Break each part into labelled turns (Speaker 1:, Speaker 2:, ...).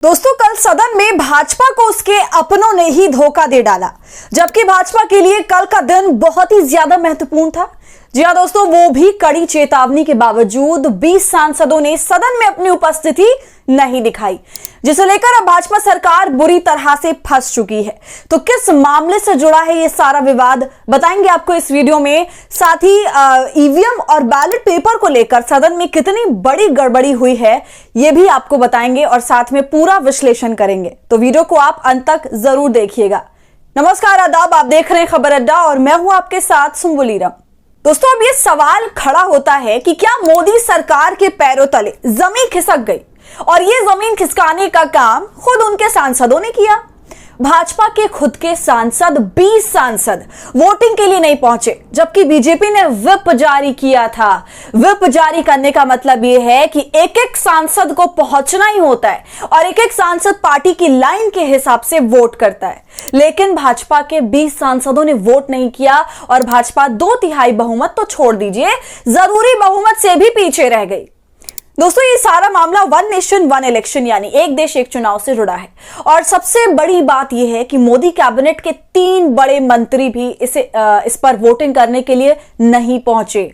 Speaker 1: दोस्तों, कल सदन में भाजपा को उसके अपनों ने ही धोखा दे डाला, जबकि भाजपा के लिए कल का दिन बहुत ही ज्यादा महत्वपूर्ण था। जी हां दोस्तों, वो भी कड़ी चेतावनी के बावजूद 20 सांसदों ने सदन में अपनी उपस्थिति नहीं दिखाई, जिसे लेकर अब भाजपा सरकार बुरी तरह से फंस चुकी है। तो किस मामले से जुड़ा है ये सारा विवाद, बताएंगे आपको इस वीडियो में। साथ ही ईवीएम और बैलेट पेपर को लेकर सदन में कितनी बड़ी गड़बड़ी हुई है ये भी आपको बताएंगे और साथ में पूरा विश्लेषण करेंगे। तो वीडियो को आप अंत तक जरूर देखिएगा। नमस्कार, आदाब, आप देख रहे हैं खबर अड्डा और मैं हूं आपके साथ सुम्बुलीरम। दोस्तों, अब ये सवाल खड़ा होता है कि क्या मोदी सरकार के पैरों तले जमीन खिसक गई, और ये जमीन खिसकाने का काम खुद उनके सांसदों ने किया। भाजपा के खुद के सांसद 20 सांसद वोटिंग के लिए नहीं पहुंचे, जबकि बीजेपी ने व्हिप जारी किया था। व्हिप जारी करने का मतलब यह है कि एक एक सांसद को पहुंचना ही होता है और एक एक सांसद पार्टी की लाइन के हिसाब से वोट करता है। लेकिन भाजपा के 20 सांसदों ने वोट नहीं किया और भाजपा 2/3 बहुमत तो छोड़ दीजिए, जरूरी बहुमत से भी पीछे रह गई। दोस्तों, ये सारा मामला वन नेशन वन इलेक्शन यानी एक देश एक चुनाव से जुड़ा है। और सबसे बड़ी बात यह है कि मोदी कैबिनेट के 3 बड़े मंत्री भी इस पर वोटिंग करने के लिए नहीं पहुंचे।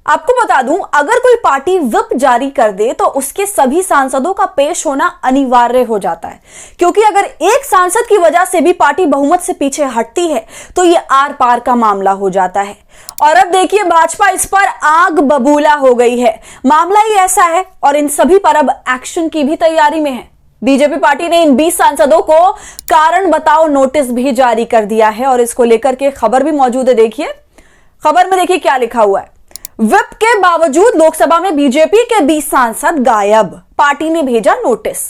Speaker 1: आपको बता दूं, अगर कोई पार्टी व्हिप जारी कर दे तो उसके सभी सांसदों का पेश होना अनिवार्य हो जाता है, क्योंकि अगर एक सांसद की वजह से भी पार्टी बहुमत से पीछे हटती है तो यह आर पार का मामला हो जाता है। और अब देखिए, भाजपा इस पर आग बबूला हो गई है। मामला ही ऐसा है और इन सभी पर अब एक्शन की भी तैयारी में है। बीजेपी पार्टी ने इन 20 सांसदों को कारण बताओ नोटिस भी जारी कर दिया है और इसको लेकर के खबर भी मौजूद है। देखिए खबर में, देखिए क्या लिखा हुआ है। व्हिप के बावजूद लोकसभा में बीजेपी के 20 सांसद गायब, पार्टी ने भेजा नोटिस।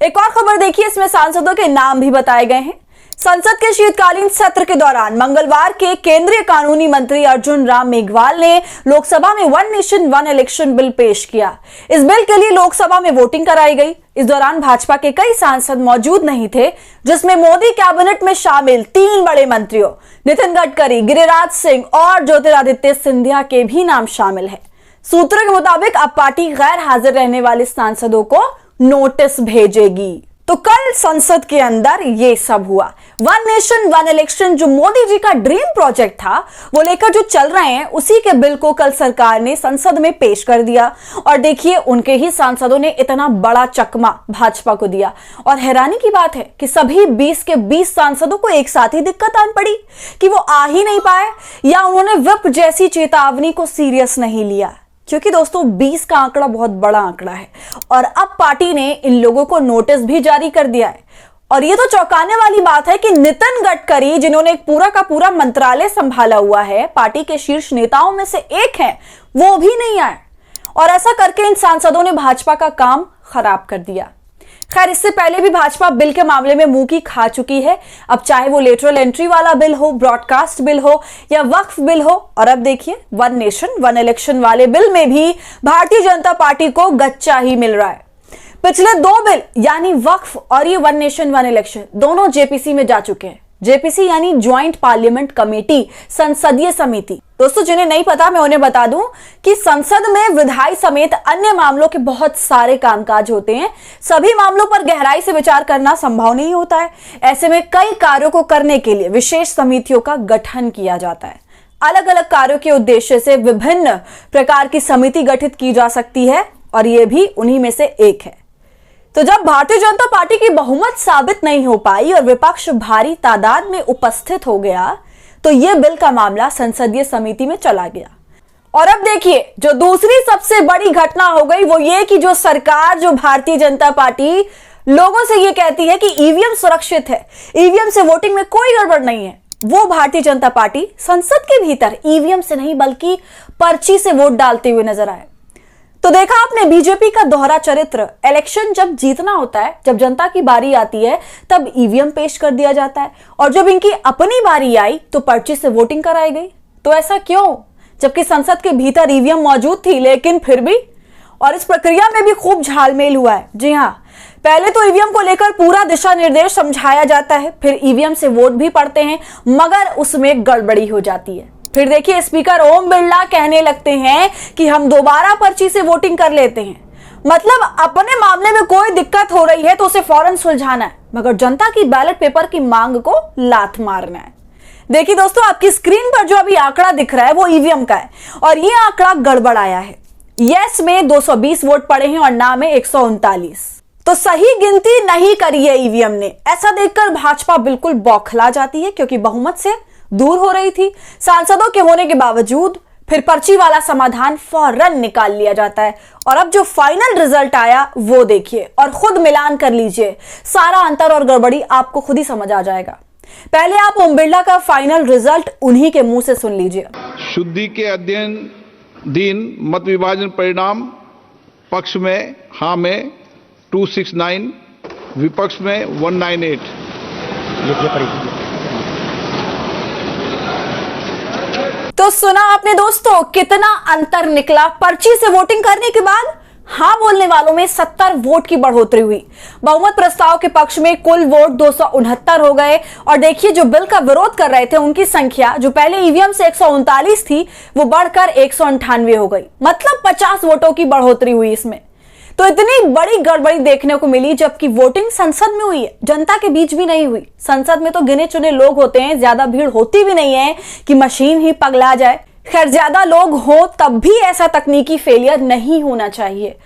Speaker 1: एक और खबर देखिए, इसमें सांसदों के नाम भी बताए गए हैं। संसद के शीतकालीन सत्र के दौरान मंगलवार के केंद्रीय कानूनी मंत्री अर्जुन राम मेघवाल ने लोकसभा में one nation one election bill पेश किया। इस बिल के लिए लोकसभा में वोटिंग कराई गई। इस दौरान भाजपा के कई सांसद मौजूद नहीं थे, जिसमें मोदी कैबिनेट में शामिल 3 बड़े मंत्रियों नितिन गडकरी, गिरिराज सिंह और ज्योतिरादित्य सिंधिया के भी नाम शामिल है। सूत्रों के मुताबिक अब पार्टी गैर हाजिर रहने वाले सांसदों को नोटिस भेजेगी। तो कल संसद के अंदर ये सब हुआ। वन नेशन वन इलेक्शन जो मोदी जी का ड्रीम प्रोजेक्ट था, वो लेकर जो चल रहे हैं, उसी के बिल को कल सरकार ने संसद में पेश कर दिया। और देखिए, उनके ही सांसदों ने इतना बड़ा चकमा भाजपा को दिया। और हैरानी की बात है कि सभी 20 के 20 सांसदों को एक साथ ही दिक्कत आन पड़ी कि वो आ ही नहीं पाए, या उन्होंने व्हिप जैसी चेतावनी को सीरियस नहीं लिया। क्योंकि दोस्तों, 20 का आंकड़ा बहुत बड़ा आंकड़ा है और अब पार्टी ने इन लोगों को नोटिस भी जारी कर दिया है। और ये तो चौंकाने वाली बात है कि नितिन गडकरी, जिन्होंने एक पूरा का पूरा मंत्रालय संभाला हुआ है, पार्टी के शीर्ष नेताओं में से एक हैं, वो भी नहीं आए। और ऐसा करके इन सांसदों ने भाजपा का काम खराब कर दिया। खैर, इससे पहले भी भाजपा बिल के मामले में मुंह की खा चुकी है। अब चाहे वो लेटरल एंट्री वाला बिल हो, ब्रॉडकास्ट बिल हो या वक्फ बिल हो, और अब देखिए वन नेशन वन इलेक्शन वाले बिल में भी भारतीय जनता पार्टी को गच्चा ही मिल रहा है। पिछले 2 बिल यानी वक्फ और ये वन नेशन वन इलेक्शन दोनों जेपीसी में जा चुके हैं। जेपीसी यानी ज्वाइंट पार्लियामेंट कमेटी, संसदीय समिति। दोस्तों, जिन्हें नहीं पता मैं उन्हें बता दूं कि संसद में विधायी समेत अन्य मामलों के बहुत सारे कामकाज होते हैं। सभी मामलों पर गहराई से विचार करना संभव नहीं होता है। ऐसे में कई कार्यों को करने के लिए विशेष समितियों का गठन किया जाता है। अलग अलग कार्यों के उद्देश्य से विभिन्न प्रकार की समिति गठित की जा सकती है और यह भी उन्हीं में से एक है। तो जब भारतीय जनता पार्टी की बहुमत साबित नहीं हो पाई और विपक्ष भारी तादाद में उपस्थित हो गया, तो यह बिल का मामला संसदीय समिति में चला गया। और अब देखिए, जो दूसरी सबसे बड़ी घटना हो गई वो ये कि जो सरकार, जो भारतीय जनता पार्टी लोगों से ये कहती है कि ईवीएम सुरक्षित है, ईवीएम से वोटिंग में कोई गड़बड़ नहीं है, वो भारतीय जनता पार्टी संसद के भीतर ईवीएम से नहीं बल्कि पर्ची से वोट डालते हुए नजर आए। तो देखा आपने बीजेपी का दोहरा चरित्र। इलेक्शन जब जीतना होता है, जब जनता की बारी आती है, तब ईवीएम पेश कर दिया जाता है, और जब इनकी अपनी बारी आई तो पर्ची से वोटिंग कराई गई। तो ऐसा क्यों, जबकि संसद के भीतर ईवीएम मौजूद थी, लेकिन फिर भी। और इस प्रक्रिया में भी खूब झालमेल हुआ है। जी हाँ, पहले तो ईवीएम को लेकर पूरा दिशा निर्देश समझाया जाता है, फिर ईवीएम से वोट भी पड़ते हैं, मगर उसमें गड़बड़ी हो जाती है। फिर देखिए, स्पीकर ओम बिरला कहने लगते हैं कि हम दोबारा पर्ची से वोटिंग कर लेते हैं। मतलब अपने मामले में कोई दिक्कत हो रही है तो उसे फौरन सुलझाना है, मगर जनता की बैलेट पेपर की मांग को लात मारना है। देखिए दोस्तों, आपकी स्क्रीन पर जो अभी आंकड़ा दिख रहा है वो ईवीएम का है और ये आंकड़ा गड़बड़ आया है। यस में 220 वोट पड़े हैं और ना में 139। तो सही गिनती नहीं करी है ईवीएम ने। ऐसा देखकर भाजपा बिल्कुल बौखला जाती है, क्योंकि बहुमत से दूर हो रही थी। सांसदों के होने के बावजूद फिर पर्ची वाला समाधान फौरन निकाल लिया जाता है। और अब जो फाइनल रिजल्ट आया वो देखिए और खुद मिलान कर लीजिए। सारा अंतर और गड़बड़ी आपको खुद ही समझ आ जाएगा। पहले आप ओम बिरला का फाइनल रिजल्ट उन्हीं के मुंह से सुन लीजिए।
Speaker 2: शुद्धि के अध्ययन दिन मत विभाजन परिणाम पक्ष में हाँ में 269, विपक्ष में 198।
Speaker 1: तो सुना आपने दोस्तों, कितना अंतर निकला। पर्ची से वोटिंग करने के बाद हाँ बोलने वालों में 70 वोट की बढ़ोतरी हुई। बहुमत प्रस्ताव के पक्ष में कुल वोट 269 हो गए। और देखिए, जो बिल का विरोध कर रहे थे उनकी संख्या जो पहले ईवीएम से 139 थी वो बढ़कर 198 हो गई। मतलब 50 वोटों की बढ़ोतरी हुई इसमें। तो इतनी बड़ी गड़बड़ी देखने को मिली, जबकि वोटिंग संसद में हुई है, जनता के बीच भी नहीं हुई। संसद में तो गिने चुने लोग होते हैं, ज्यादा भीड़ होती भी नहीं है कि मशीन ही पगला जाए। खैर, ज्यादा लोग हो तब भी ऐसा तकनीकी फेलियर नहीं होना चाहिए।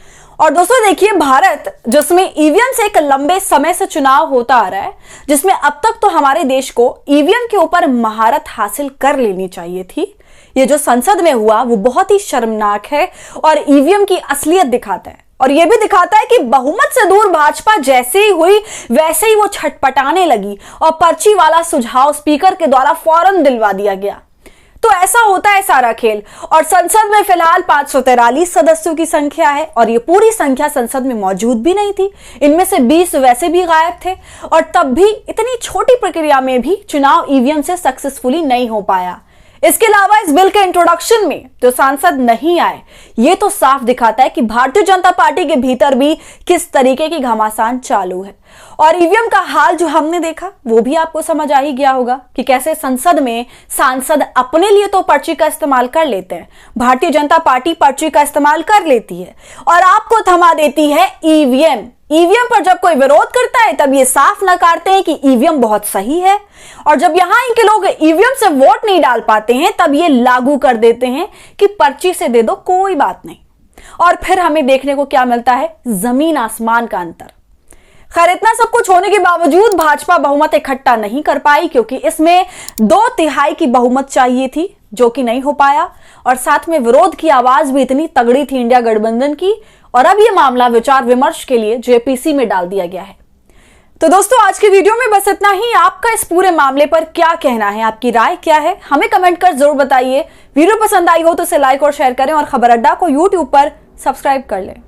Speaker 1: और दोस्तों देखिए, भारत जिसमें ईवीएम से एक लंबे समय से चुनाव होता आ रहा है, जिसमें अब तक तो हमारे देश को ईवीएम के ऊपर महारत हासिल कर लेनी चाहिए थी, ये जो संसद में हुआ वो बहुत ही शर्मनाक है और ईवीएम की असलियत दिखाता है। और यह भी दिखाता है कि बहुमत से दूर भाजपा जैसे ही हुई वैसे ही वो छटपटाने लगी और पर्ची वाला सुझाव स्पीकर के द्वारा फौरन दिलवा दिया गया। तो ऐसा होता है सारा खेल। और संसद में फिलहाल 543 सदस्यों की संख्या है और ये पूरी संख्या संसद में मौजूद भी नहीं थी। इनमें से 20 वैसे भी गायब थे और तब भी इतनी छोटी प्रक्रिया में भी चुनाव ईवीएम से सक्सेसफुली नहीं हो पाया। इसके अलावा इस बिल के इंट्रोडक्शन में जो सांसद नहीं आए, ये तो साफ दिखाता है कि भारतीय जनता पार्टी के भीतर भी किस तरीके की घमासान चालू है। और ईवीएम का हाल जो हमने देखा वो भी आपको समझ आ ही गया होगा कि कैसे संसद में सांसद अपने लिए तो पर्ची का इस्तेमाल कर लेते हैं, भारतीय जनता पार्टी पर्ची का इस्तेमाल कर लेती है और आपको थमा देती है ईवीएम। ईवीएम पर जब कोई विरोध करता है तब ये साफ नकारते हैं कि ईवीएम बहुत सही है, और जब यहां इनके लोग ईवीएम से वोट नहीं डाल पाते हैं तब ये लागू कर देते हैं कि पर्ची से दे दो, कोई बात नहीं। और फिर हमें देखने को क्या मिलता है? जमीन आसमान का अंतर। खैर, इतना सब कुछ होने के बावजूद भाजपा बहुमत इकट्ठा नहीं कर पाई, क्योंकि इसमें 2/3 की बहुमत चाहिए थी, जो कि नहीं हो पाया। और साथ में विरोध की आवाज भी इतनी तगड़ी थी इंडिया गठबंधन की, और अब यह मामला विचार विमर्श के लिए जेपीसी में डाल दिया गया है। तो दोस्तों, आज की वीडियो में बस इतना ही। आपका इस पूरे मामले पर क्या कहना है, आपकी राय क्या है, हमें कमेंट कर जरूर बताइए। वीडियो पसंद आई हो तो इसे लाइक और शेयर करें और खबर अड्डा को यूट्यूब पर सब्सक्राइब कर लें।